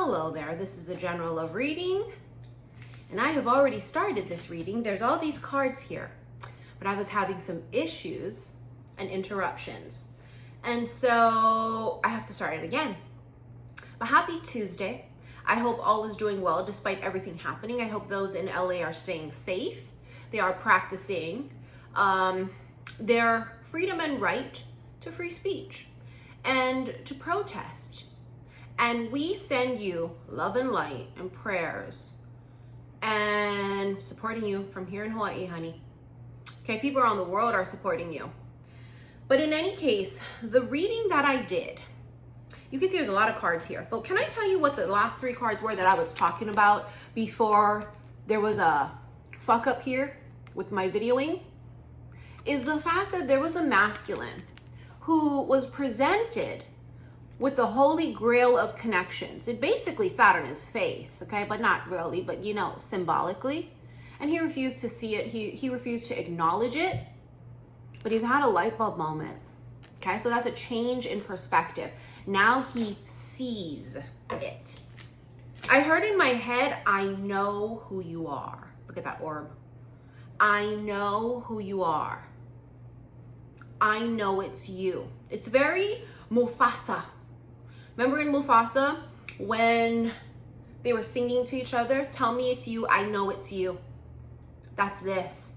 Hello there, this is a general love reading, and I have already started this reading. There's all these cards here, but I was having some issues and interruptions, and so I have to start it again. But happy Tuesday. I hope all is doing well despite everything happening. I hope those in LA are staying safe. They are practicing their freedom and right to free speech and to protest. And we send you love and light and prayers and supporting you from here in Hawaii, honey. Okay, people around the world are supporting you. But in any case, the reading that I did, you can see there's a lot of cards here. But can I tell you what the last three cards were that I was talking about before there was a fuck up here with my videoing? Is the fact that there was a masculine who was presented with the holy grail of connections. It basically sat on his face, okay? But not really, but you know, symbolically. And he refused to see it. He refused to acknowledge it. But he's had a light bulb moment, okay? So that's a change in perspective. Now he sees it. I heard in my head, I know who you are. Look at that orb. I know who you are. I know it's you. It's very Mufasa. Remember in Mufasa when they were singing to each other? Tell me it's you, I know it's you. That's this.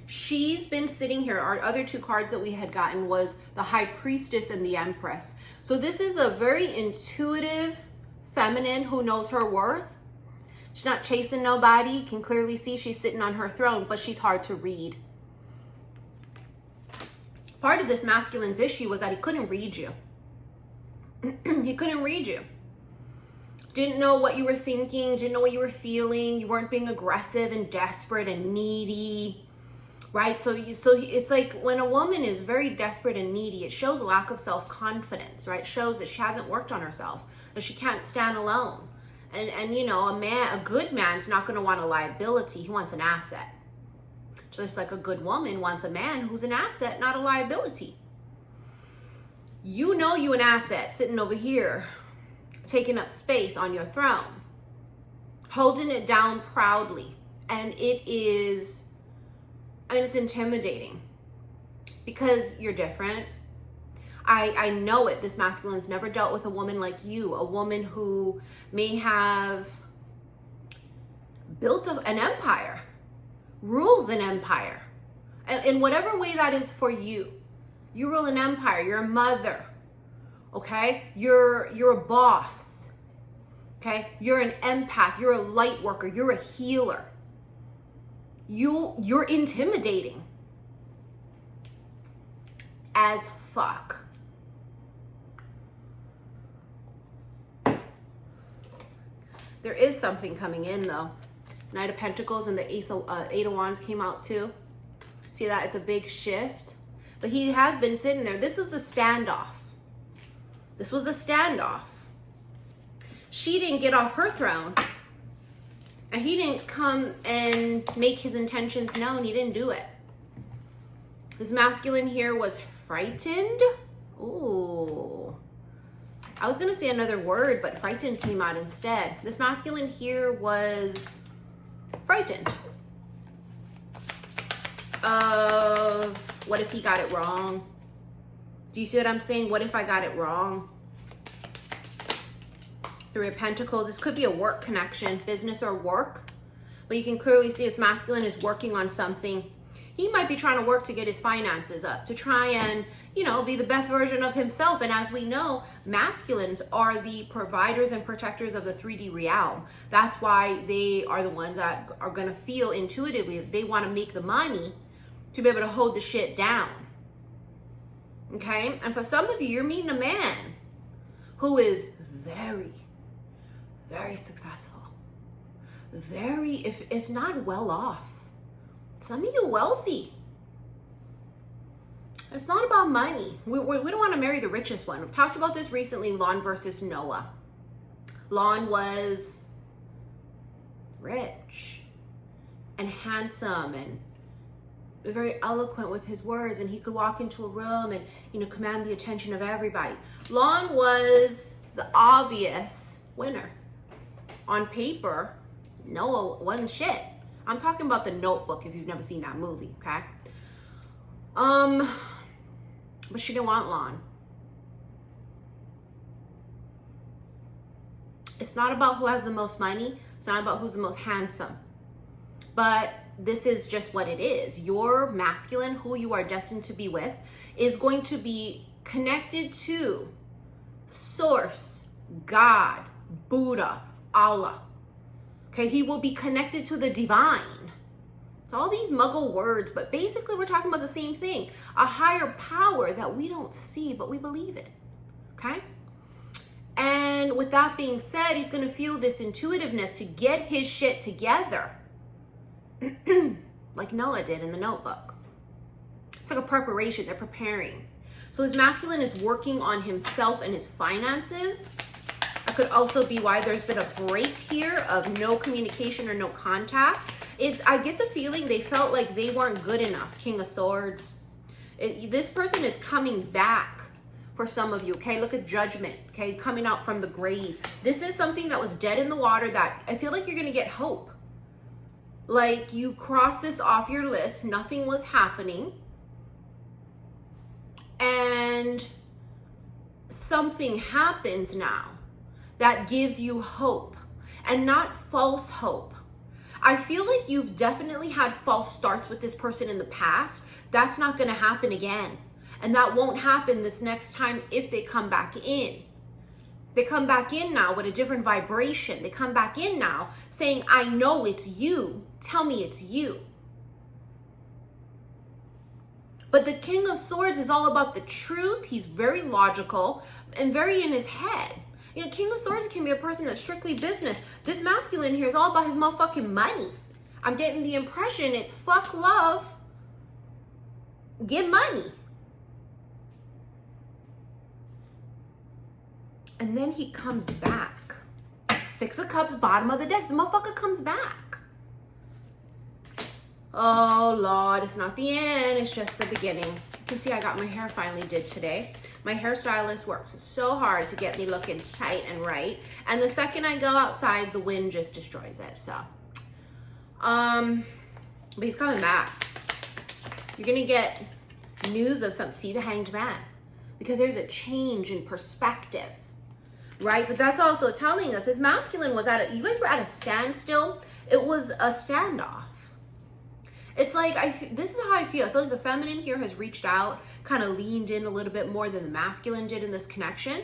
She's been sitting here. Our other two cards that we had gotten was the High Priestess and the Empress. So this is a very intuitive feminine who knows her worth. She's not chasing nobody. You can clearly see she's sitting on her throne, but she's hard to read. Part of this masculine's issue was that he couldn't read you. He couldn't read you. Didn't know what you were thinking, didn't know what you were feeling. You weren't being aggressive and desperate and needy, right? So it's like when a woman is very desperate and needy, it shows a lack of self-confidence, right? It shows that she hasn't worked on herself, that she can't stand alone. And you know, a good man's not going to want a liability. He wants an asset. Just like a good woman wants a man who's an asset, not a liability. You know you an asset sitting over here, taking up space on your throne, holding it down proudly. And it is, I mean, it's intimidating because you're different. I know it. This masculine's never dealt with a woman like you, a woman who may have built an empire, rules an empire, and in whatever way that is for you. You rule an empire, you're a mother, okay? You're a boss, okay? You're an empath, you're a light worker, you're a healer. You're intimidating as fuck. There is something coming in though. Knight of Pentacles and the Eight of Wands came out too. See that? It's a big shift. But he has been sitting there. This was a standoff. This was a standoff. She didn't get off her throne. And he didn't come and make his intentions known. He didn't do it. This masculine here was frightened. Ooh. I was going to say another word, but frightened came out instead. This masculine here was frightened of what if he got it wrong? Do you see what I'm saying? What if I got it wrong? Three of Pentacles. This could be a work connection, business or work. But you can clearly see this masculine is working on something. He might be trying to work to get his finances up, to try and, you know, be the best version of himself. And as we know, masculines are the providers and protectors of the 3D realm. That's why they are the ones that are going to feel intuitively if they want to make the money to be able to hold the shit down. Okay? And for some of you, you're meeting a man who is very, very successful. Very, if not well off. Some of you wealthy. It's not about money. We don't want to marry the richest one. We've talked about this recently, Lon versus Noah. Lon was rich and handsome and very eloquent with his words, and he could walk into a room and, you know, command the attention of everybody. Lon was the obvious winner. On paper, Noah wasn't shit. I'm talking about The Notebook if you've never seen that movie, okay? But she didn't want Lon. It's not about who has the most money. It's not about who's the most handsome. But this is just what it is. Your masculine, who you are destined to be with, is going to be connected to Source, God, Buddha, Allah. Okay, he will be connected to the divine. It's all these muggle words, but basically we're talking about the same thing. A higher power that we don't see, but we believe in. Okay? And with that being said, he's going to feel this intuitiveness to get his shit together. Like Noah did in The Notebook. It's like a preparation. They're preparing. So his masculine is working on himself and his finances. That could also be why there's been a break here of no communication or no contact. I get the feeling they felt like they weren't good enough. King of Swords. This person is coming back for some of you, okay? Look at Judgment, okay? Coming out from the grave. This is something that was dead in the water that I feel like you're going to get hope. Like you crossed this off your list. Nothing was happening. And something happens now that gives you hope, and not false hope. I feel like you've definitely had false starts with this person in the past. That's not going to happen again. And that won't happen this next time if they come back in. They come back in now with a different vibration. They come back in now saying, I know it's you. Tell me it's you. But the King of Swords is all about the truth. He's very logical and very in his head. You know, King of Swords can be a person that's strictly business. This masculine here is all about his motherfucking money. I'm getting the impression it's fuck love, get money. And then he comes back. 6 of Cups, bottom of the deck. The motherfucker comes back. Oh, Lord, it's not the end. It's just the beginning. You can see I got my hair finally did today. My hairstylist works so hard to get me looking tight and right. And the second I go outside, the wind just destroys it. So, but he's coming back. You're going to get news of something. See the Hanged Man. Because there's a change in perspective. Right? But that's also telling us his masculine was you guys were at a standstill. It was a standoff. It's like, this is how I feel. I feel like the feminine here has reached out, kind of leaned in a little bit more than the masculine did in this connection.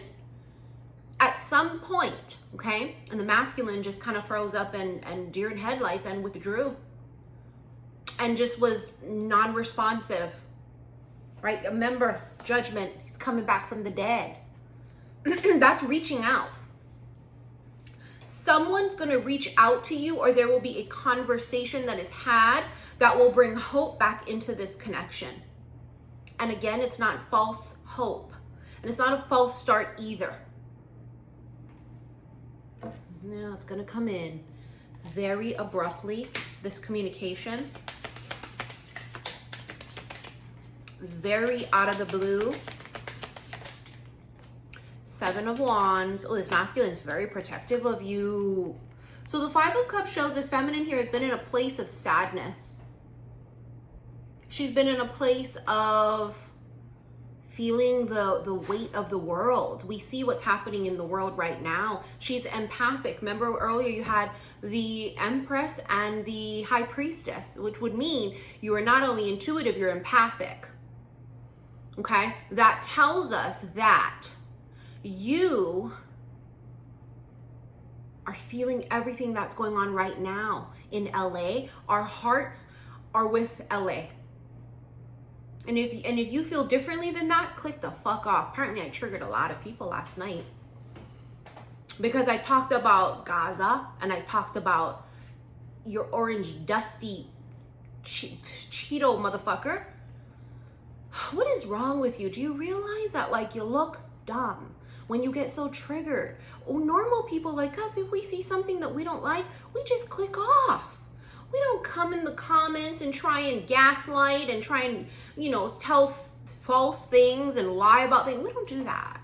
At some point, okay? And the masculine just kind of froze up and deer in headlights and withdrew. And just was non-responsive. Right? Remember, Judgment. He's coming back from the dead. That's reaching out. Someone's going to reach out to you, or there will be a conversation that is had that will bring hope back into this connection. And again, it's not false hope. And it's not a false start either. Now it's going to come in very abruptly, this communication. Very out of the blue. 7 of Wands. Oh, this masculine is very protective of you. So the 5 of Cups shows this feminine here has been in a place of sadness. She's been in a place of feeling the weight of the world. We see what's happening in the world right now. She's empathic. Remember earlier you had the Empress and the High Priestess, which would mean you are not only intuitive, you're empathic. Okay? That tells us that you are feeling everything that's going on right now in LA. Our hearts are with LA. And if you feel differently than that, click the fuck off. Apparently I triggered a lot of people last night because I talked about Gaza and I talked about your orange dusty Cheeto motherfucker. What is wrong with you? Do you realize that like you look dumb when you get so triggered? Oh, normal people like us, if we see something that we don't like, we just click off. We don't come in the comments and try and gaslight and try and, tell false things and lie about things. We don't do that.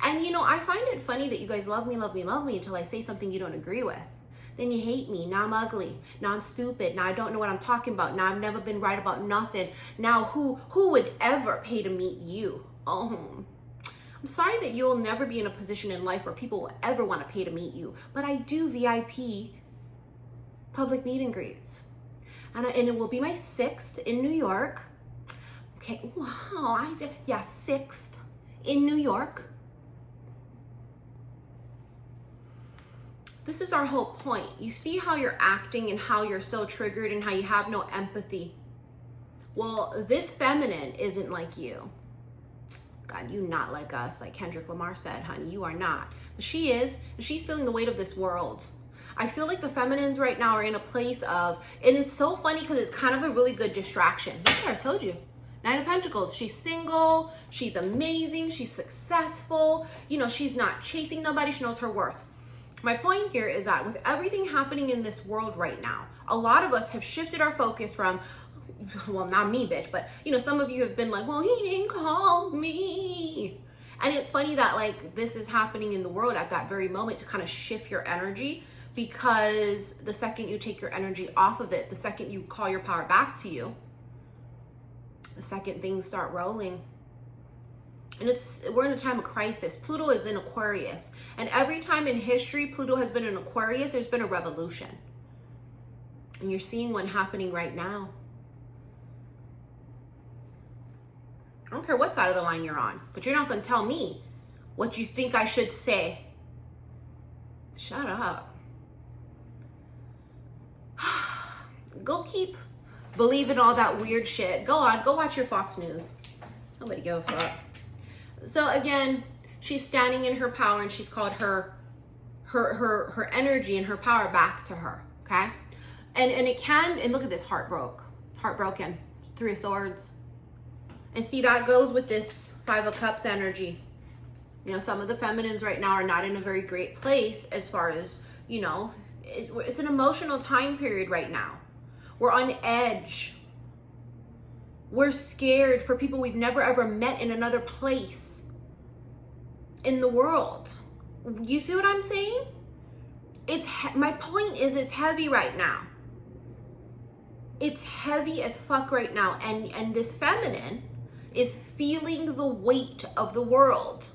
And you know, I find it funny that you guys love me until I say something you don't agree with. Then you hate me. Now I'm ugly. Now I'm stupid. Now I don't know what I'm talking about. Now I've never been right about nothing. Now who would ever pay to meet you? Oh, I'm sorry that you'll never be in a position in life where people will ever want to pay to meet you. But I do VIP public meet and greets. And it will be my 6th in New York. Okay, wow, 6th in New York. This is our whole point. You see how you're acting and how you're so triggered and how you have no empathy. Well, this feminine isn't like you. God, you not like us, like Kendrick Lamar said, honey, you are not. But she is, and she's feeling the weight of this world. I feel like the feminines right now are in a place of, and it's so funny because it's kind of a really good distraction. Look here, I told you. 9 of Pentacles, she's single, she's amazing, she's successful. You know, she's not chasing nobody, she knows her worth. My point here is that with everything happening in this world right now, a lot of us have shifted our focus from, well, not me, bitch, but you know, some of you have been like, well, he didn't call me. And it's funny that like this is happening in the world at that very moment to kind of shift your energy, because the second you take your energy off of it, the second you call your power back to you, the second things start rolling. And we're in a time of crisis. Pluto is in Aquarius. And every time in history Pluto has been in Aquarius, there's been a revolution. And you're seeing one happening right now. I don't care what side of the line you're on, but you're not going to tell me what you think I should say. Shut up. Go keep believing all that weird shit. Go on, go watch your Fox News. Nobody give a fuck. So again, she's standing in her power, and she's called her energy and her power back to her. Okay, and it can, and look at this, heartbroken, 3 of Swords, and see that goes with this 5 of Cups energy. You know, some of the feminines right now are not in a very great place as far as, you know, it's an emotional time period right now. We're on edge. We're scared for people we've never ever met in another place in the world. You see what I'm saying? My point is, it's heavy right now. It's heavy as fuck right now. And this feminine is feeling the weight of the world.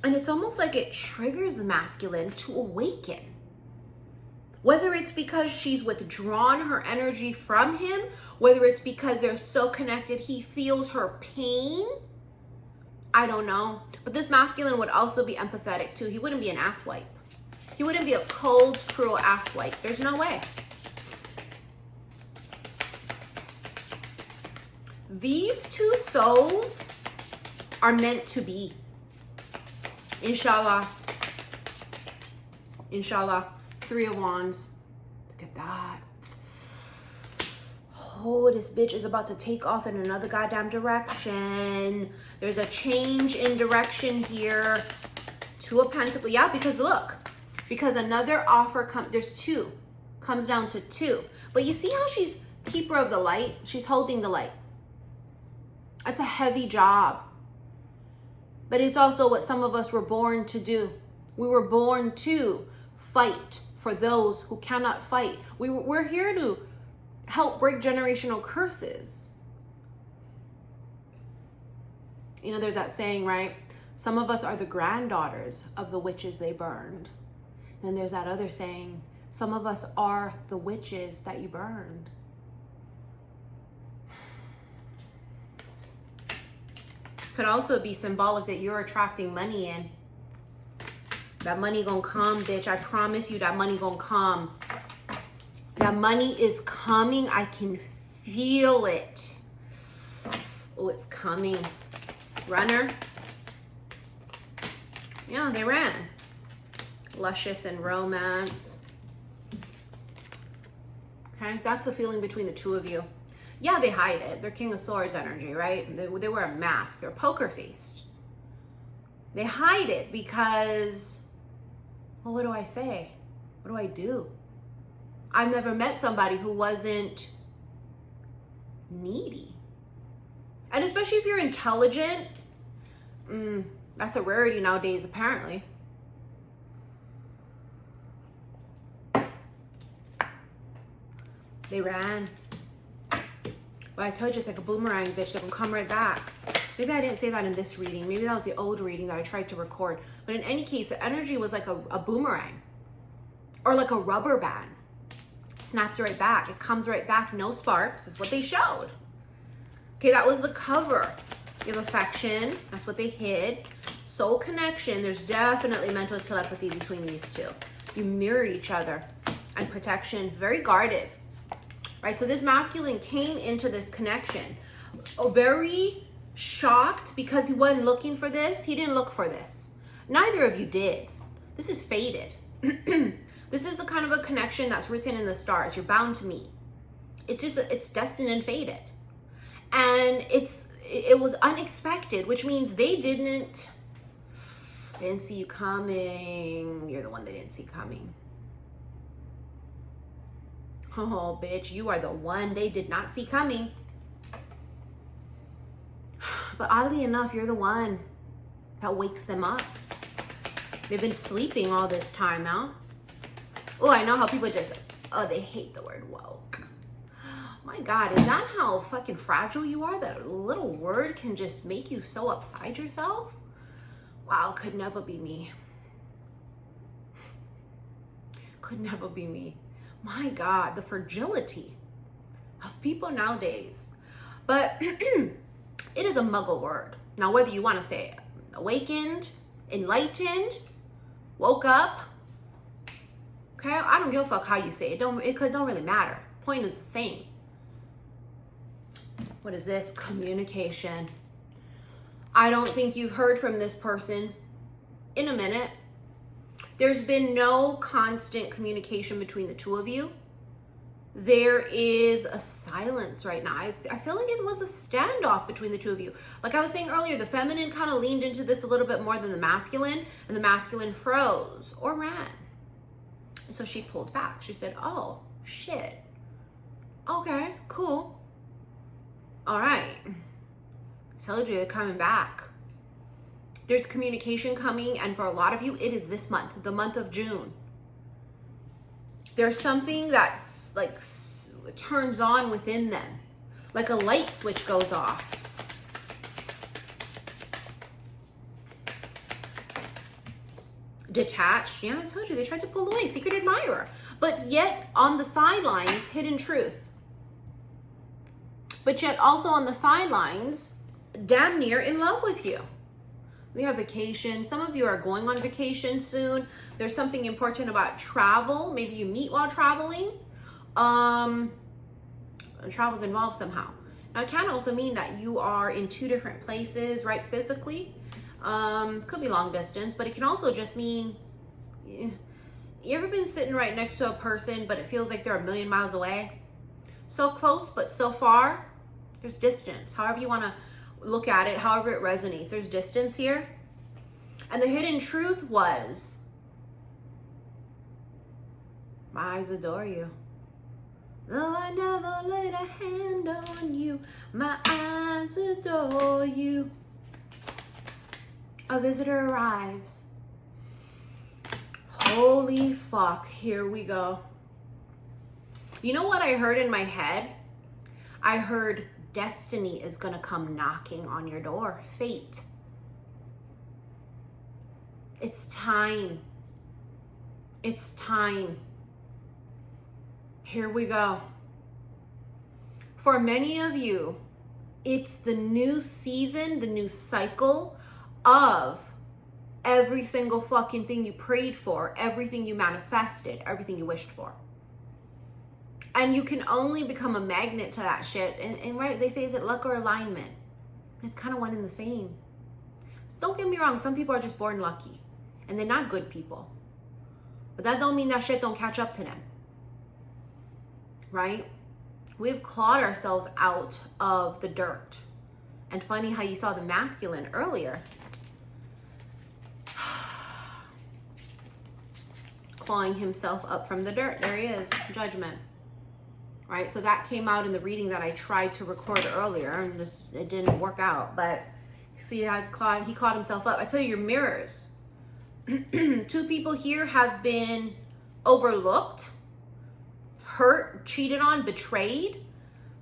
And it's almost like it triggers the masculine to awaken. Whether it's because she's withdrawn her energy from him, whether it's because they're so connected, he feels her pain. I don't know. But this masculine would also be empathetic too. He wouldn't be an asswipe. He wouldn't be a cold, cruel asswipe. There's no way. These 2 souls are meant to be. Inshallah. Inshallah. 3 of Wands. Look at that. Oh, this bitch is about to take off in another goddamn direction. There's a change in direction here. 2 of Pentacles. Yeah, because look. Because another offer comes. There's 2. Comes down to 2. But you see how she's keeper of the light? She's holding the light. That's a heavy job. But it's also what some of us were born to do. We were born to fight for those who cannot fight. We're here to help break generational curses. You know, there's that saying, right? Some of us are the granddaughters of the witches they burned. Then there's that other saying, some of us are the witches that you burned. Could also be symbolic that you're attracting money in. That money gonna come, bitch. I promise you that money gonna come. That money is coming. I can feel it. Oh, it's coming. Runner. Yeah, they ran. Luscious and romance. Okay, that's the feeling between the 2 of you. Yeah, they hide it. They're King of Swords energy, right? They wear a mask. They're poker faced. They hide it because, well, what do I say? What do I do? I've never met somebody who wasn't needy. And especially if you're intelligent, That's a rarity nowadays, apparently. They ran. But I told you, it's like a boomerang, bitch. They can come right back. Maybe I didn't say that in this reading. Maybe that was the old reading that I tried to record. But in any case, the energy was like a boomerang. Or like a rubber band. It snaps right back. It comes right back. No sparks. Is what they showed. Okay, that was the cover. You have affection. That's what they hid. Soul connection. There's definitely mental telepathy between these two. You mirror each other. And protection. Very guarded. Right? So this masculine came into this connection. Very shocked because he wasn't looking for this. He didn't look for this. Neither of you did. This is fated. This is the kind of a connection that's written in the stars. You're bound to meet. It's just, it's destined and fated. And it was unexpected, which means they didn't see you coming. You're the one they didn't see coming. Oh, bitch, you are the one they did not see coming. But oddly enough, you're the one that wakes them up. They've been sleeping all this time now. Oh, I know how people just, oh, they hate the word woke. My God, is that how fucking fragile you are? That little word can just make you so upside yourself? Wow, could never be me. Could never be me. My God, the fragility of people nowadays. But it is a muggle word. Now, whether you want to say awakened, enlightened, woke up, okay? I don't give a fuck how you say it. Don't really matter. Point is the same. What is this? Communication. I don't think you've heard from this person in a minute. There's been no constant communication between the two of you. There is a silence right now. I feel like it was a standoff between the two of you. Like I was saying earlier, the feminine kind of leaned into this a little bit more than the masculine, and the masculine froze or ran. And so she pulled back. She said, oh, shit. Okay, cool. All right. I told you they're coming back. There's communication coming, and for a lot of you, it is this month, the month of June. There's something that's like turns on within them, like a light switch goes off. Detached, yeah, I told you, they tried to pull away, secret admirer, but yet on the sidelines, hidden truth. But yet also on the sidelines, damn near in love with you. We have vacation. Some of you are going on vacation soon. There's something important about travel. Maybe you meet while traveling. Travel's involved somehow. Now, it can also mean that you are in two different places, right, physically. Could be long distance, but it can also just mean, you ever been sitting right next to a person, but it feels like they're a million miles away? So close, but so far. There's distance. However you want to look at it, however it resonates, there's distance here. And the hidden truth was, my eyes adore you. Though I never laid a hand on you, my eyes adore you. A visitor arrives. Holy fuck, here we go. You know what I heard in my head? I heard destiny is gonna come knocking on your door. Fate. It's time. It's time. Here we go. For many of you, it's the new season, the new cycle of every single fucking thing you prayed for, everything you manifested, everything you wished for. And you can only become a magnet to that shit. And right, they say, is it luck or alignment? It's kind of one and the same. Don't get me wrong, some people are just born lucky. And they're not good people. But that don't mean that shit don't catch up to them. Right? We've clawed ourselves out of the dirt. And funny how you saw the masculine earlier. Clawing himself up from the dirt. There he is. Judgment. Right? So that came out in the reading that I tried to record earlier. And it didn't work out. But See, he caught himself up. I tell you, your mirrors. 2 people here have been overlooked, hurt, cheated on, betrayed.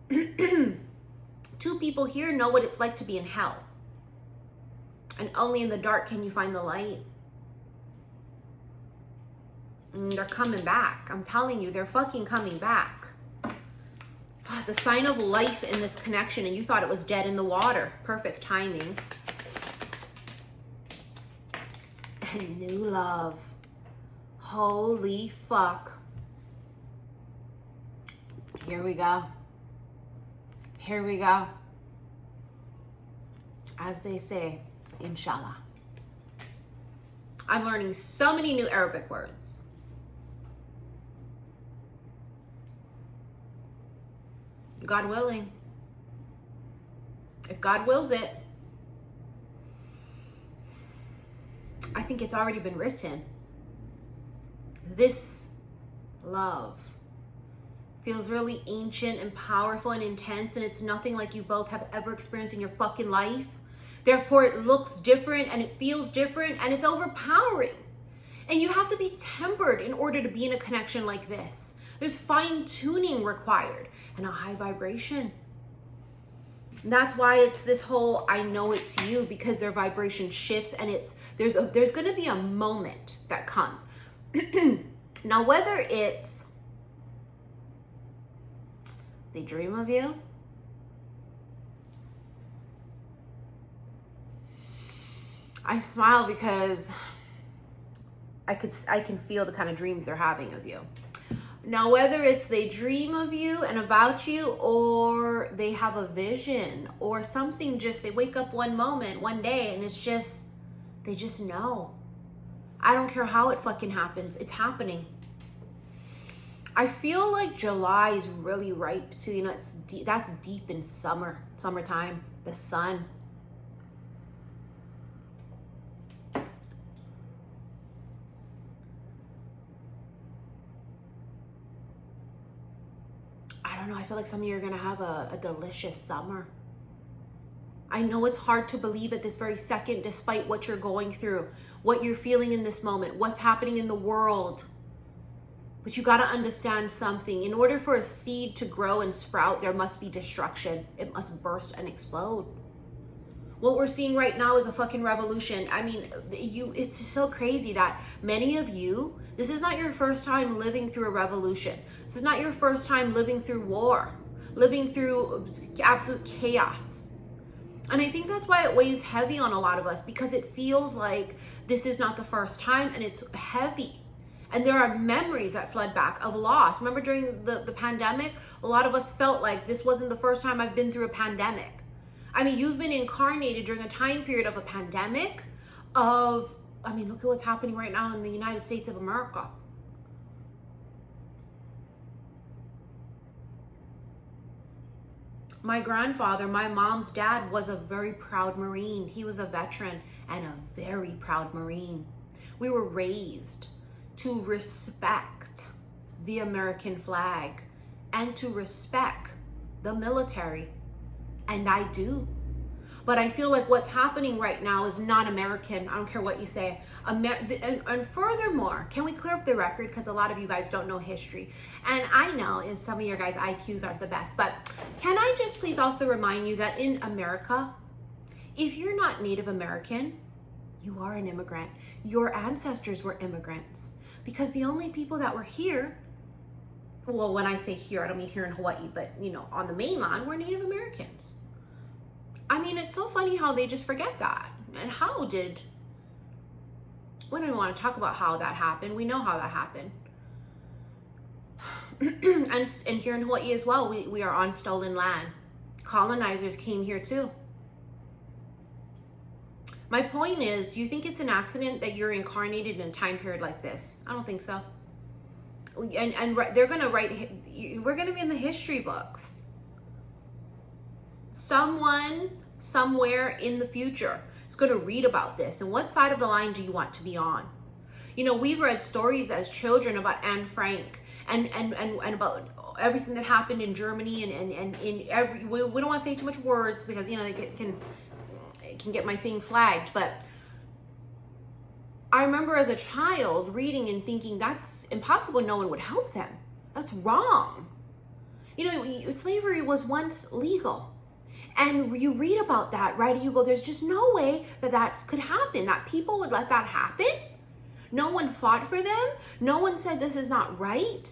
2 people here know what it's like to be in hell. And only in the dark can you find the light. And they're coming back. I'm telling you, they're fucking coming back. Oh, it's a sign of life in this connection, and you thought it was dead in the water. Perfect timing. And new love. Holy fuck. Here we go. Here we go. As they say, inshallah. I'm learning so many new Arabic words. God willing. If God wills it, I think it's already been written. This love feels really ancient and powerful and intense, and it's nothing like you both have ever experienced in your fucking life. Therefore, it looks different and it feels different and it's overpowering. And you have to be tempered in order to be in a connection like this. There's fine tuning required and a high vibration. And that's why it's this whole, I know it's you, because their vibration shifts, and there's going to be a moment that comes. Now, whether it's they dream of you, I smile because I can feel the kind of dreams they're having of you. Now, whether it's they dream of you and about you, or they have a vision or something, just they wake up one day and it's just, they just know. I don't care how it fucking happens. It's happening. I feel like July is really ripe to, you know, that's deep in summertime, the sun. I don't know, I feel like some of you are gonna have a delicious summer. I know it's hard to believe at this very second, despite what you're going through, what you're feeling in this moment, what's happening in the world. But you gotta understand something. In order for a seed to grow and sprout, there must be destruction. It must burst and explode. What we're seeing right now is a fucking revolution. I mean, it's so crazy that many of you, this is not your first time living through a revolution. This is not your first time living through war, living through absolute chaos. And I think that's why it weighs heavy on a lot of us, because it feels like this is not the first time, and it's heavy. And there are memories that flood back of loss. Remember during the pandemic, a lot of us felt like this wasn't the first time I've been through a pandemic. I mean, you've been incarnated during a time period of a pandemic look at what's happening right now in the United States of America. My grandfather, my mom's dad, was a very proud Marine. He was a veteran and a very proud Marine. We were raised to respect the American flag and to respect the military. And I do. But I feel like what's happening right now is not American. I don't care what you say. And furthermore, can we clear up the record? Because a lot of you guys don't know history. And I know is some of your guys' IQs aren't the best. But can I just please also remind you that in America, if you're not Native American, you are an immigrant. Your ancestors were immigrants. Because the only people that were here, well, when I say here, I don't mean here in Hawaii, but, you know, on the mainland, were Native Americans. I mean, it's so funny how they just forget that. And we don't even want to talk about how that happened. We know how that happened. and here in Hawaii as well, we are on stolen land. Colonizers came here too. My point is, do you think it's an accident that you're incarnated in a time period like this? I don't think so. And they're going to write, we're going to be in the history books. Someone, somewhere in the future is going to read about this. And what side of the line do you want to be on? You know, we've read stories as children about Anne Frank and about everything that happened in Germany and in every, we don't want to say too much words because, you know, it can get my thing flagged, but I remember as a child reading and thinking that's impossible. No one would help them. That's wrong. You know, slavery was once legal. And you read about that, right? And you go, there's just no way that that could happen, that people would let that happen. No one fought for them. No one said this is not right.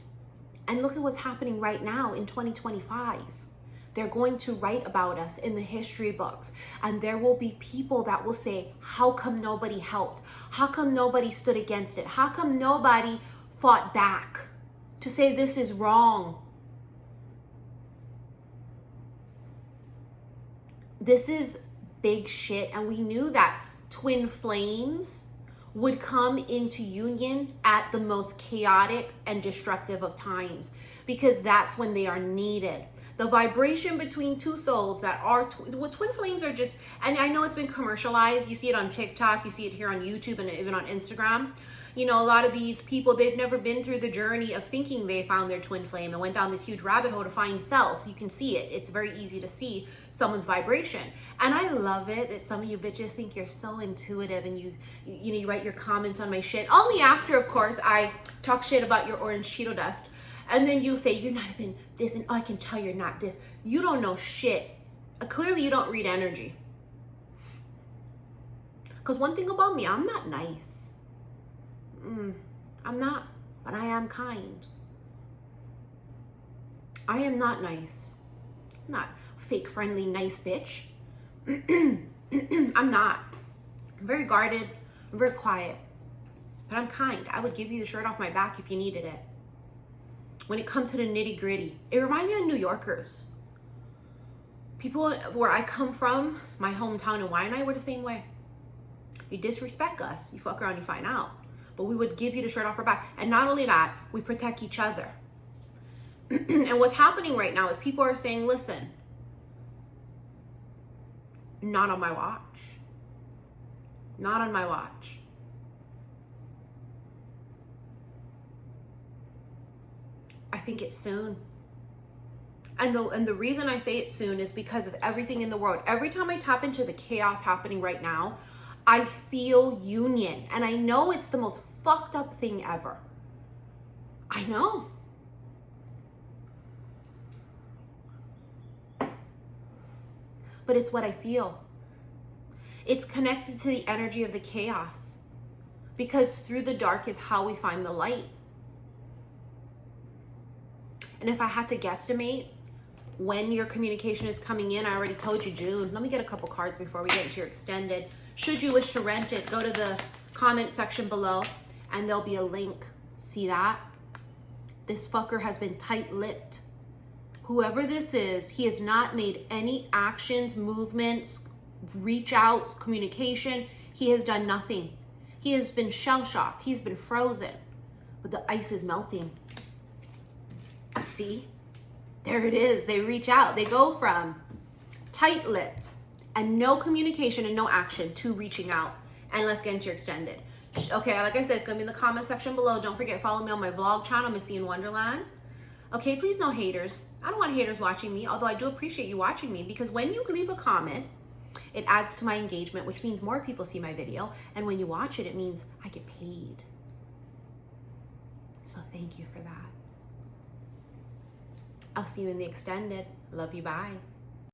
And look at what's happening right now in 2025. They're going to write about us in the history books. And there will be people that will say, how come nobody helped? How come nobody stood against it? How come nobody fought back to say this is wrong? This is big shit. And we knew that twin flames would come into union at the most chaotic and destructive of times, because that's when they are needed. The vibration between two souls that are, twin flames are just, and I know it's been commercialized. You see it on TikTok, you see it here on YouTube and even on Instagram. You know, a lot of these people, they've never been through the journey of thinking they found their twin flame and went down this huge rabbit hole to find self. You can see it. It's very easy to see someone's vibration. And I love it that some of you bitches think you're so intuitive, and you write your comments on my shit. Only after, of course, I talk shit about your orange Cheeto dust. And then you say, you're not even this, and oh, I can tell you're not this. You don't know shit. Clearly you don't read energy. Because one thing about me, I'm not nice. I'm not, but I am kind. I am not nice. I'm not fake friendly nice bitch. I'm not. I'm very guarded. I'm very quiet. But I'm kind. I would give you the shirt off my back if you needed it. When it comes to the nitty gritty, it reminds me of New Yorkers. People where I come from, my hometown in Waianae, we're the same way. You disrespect us, you fuck around, you find out. But we would give you the shirt off our back. And not only that, we protect each other. And what's happening right now is people are saying, listen, not on my watch. Not on my watch. I think it's soon. And the reason I say it soon is because of everything in the world. Every time I tap into the chaos happening right now, I feel union. And I know it's the most fucked up thing ever. I know. But it's what I feel. It's connected to the energy of the chaos. Because through the dark is how we find the light. And if I had to guesstimate when your communication is coming in, I already told you June. Let me get a couple cards before we get into your extended. Should you wish to rent it, go to the comment section below and there'll be a link. See that? This fucker has been tight-lipped. Whoever this is, he has not made any actions, movements, reach outs, communication. He has done nothing. He has been shell-shocked. He's been frozen. But the ice is melting. See? There it is. They reach out. They go from tight-lipped and no communication and no action to reaching out. And let's get into your extended. Okay, like I said, it's going to be in the comment section below. Don't forget, follow me on my vlog channel, Missy in Wonderland. Okay, please no haters. I don't want haters watching me, although I do appreciate you watching me, because when you leave a comment, it adds to my engagement, which means more people see my video. And when you watch it, it means I get paid. So thank you for that. I'll see you in the extended. Love you, bye.